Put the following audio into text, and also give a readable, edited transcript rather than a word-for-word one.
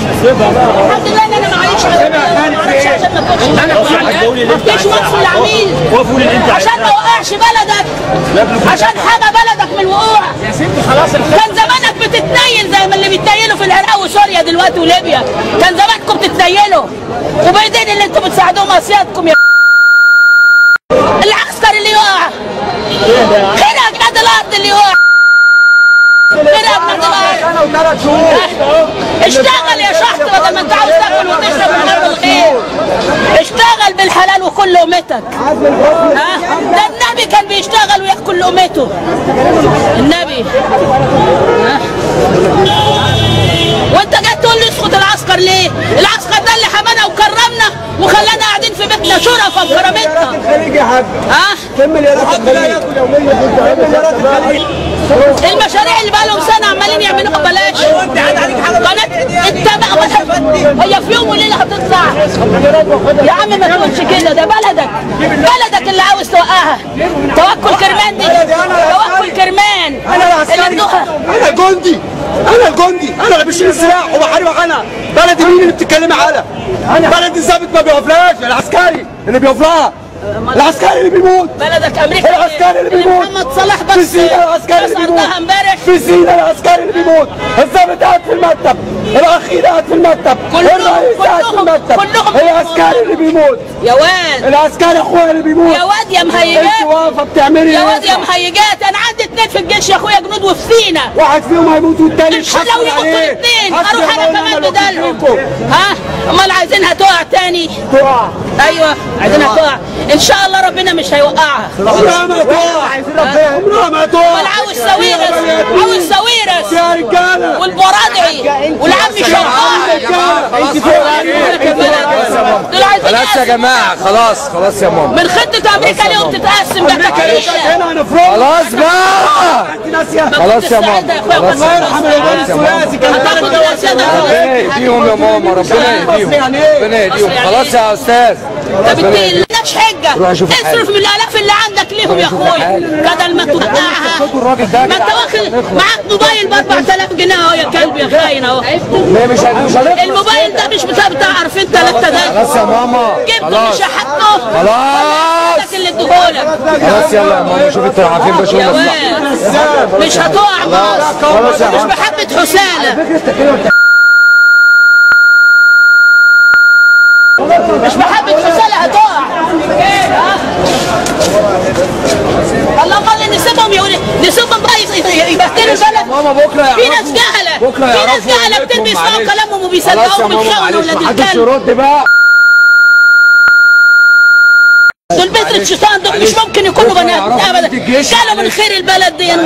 الحمد لله ان انا معيش عشان ما تجيش مصر العميل عشان ما وقعش بلدك، عشان حمى بلدك من الوقوع. يا ستي خلاص كان زمانك بتتنيل زي ما اللي بيتنيلوا في العراق وسوريا دلوقتي وليبيا، كان زمانكم بتتنيلوا وبايدين اللي انتم بتساعدوهم اصيادكم يا العسكر اللي يقع خير اجناد الارض اللي يقع خير اجناد الارض. اشتغل يا شحت بدل ما انت عاوز تاكل وتشرب من ارض الخير، اشتغل بالحلال وكل لقمتك. ده النبي كان بيشتغل وياكل لقمته النبي. وانت جاي تقول لي اسقط العسكر ليه؟ العسكر ده اللي حمانا وكرمنا وخلانا قاعدين في بيتنا شرفا بكرامتنا. المشاريع اللي بقى لهم سنه عمالين يعملوها ببلاش. قناه انت بقى هي في يوم وليله هتطلع يا عم ما تقولش كده، ده بلدك اللي عاوز توقعها. توكل كرمان دي توكل كرمان. انا جندي انا اللي بشيل السلاح وبحارب. انا بلدي مين اللي بتتكلمي على بلد الظابط ما بيوقفلهاش، العسكري اللي بيوقف لها، العسكري اللي بيموت. بلدك امريكا العسكري اللي بيموت محمد صلاح بس في سينا، العسكري اللي بيموت امبارح في سينا، العسكري اللي بيموت، الظابط قاعد في المكتب، الاخير قاعد في المكتب، الرئيس قاعد في المكتب، العسكري اللي بيموت يا واد، العسكري اخويا اللي بيموت يا واد يا مهيجات. انت واقفه بتعملي يا واد يا مهيجات. انا عندي 2 في الجيش يا اخويا جنود وفي سينا، واحد فيهم هيموت والتاني لو يموتوا الاثنين اروح انا كمان بدلهم. امال عايزينها تقع تاني؟ تقع. ايوه عايزينها تقع ان شاء الله. ربنا مش هيوقعها. عمرها ما تقع، عمرها ما تقع. امال عاوز ساويرس يا رجاله والبرادعي والعم شرقاوي دول عايزين خلاص يا جماعه، خلاص يا ماما. من خطه امريكا ليهم تتقسم ده تكفيشه. خلاص بقى، خلاص يا ماما، الله يرحم الوالد الثلاثي كان هتاخد الاسئله. ربنا يهديهم يا ماما، ربنا يهديهم. خلاص يا استاذ، طب انت مالكش حجه اصرف من الالاف اللي عندك ليهم يا اخويا بدل ما توقعها. ما انت واخد معاك موبايل ب 4000 جنيه اهو يا كلب يا خاين اهو. الموبايل ده مش بتاع عارفين 3 ده. خلاص يا ماما، جبته مش هحطه. خلاص اللي اديهولك. خلاص يلا يا ماما، شوف انت عارفين باش يا واد مش هتقع مصر، مش بحبة حسالة، مش بحبة حسالة هتقع. اللهم اللي نسيبهم بقى يبهدلوا البلد. ماما بكره يعرفوا، في ناس جهلة كتير بيسمعوا كلامهم وبيصدقوهم وبيخونوا ولاد الكلب. محدش يرد بقى. دول بذرة شيطان، دول مش ممكن يكونوا بنات ابدا. كانوا من خير البلد دي.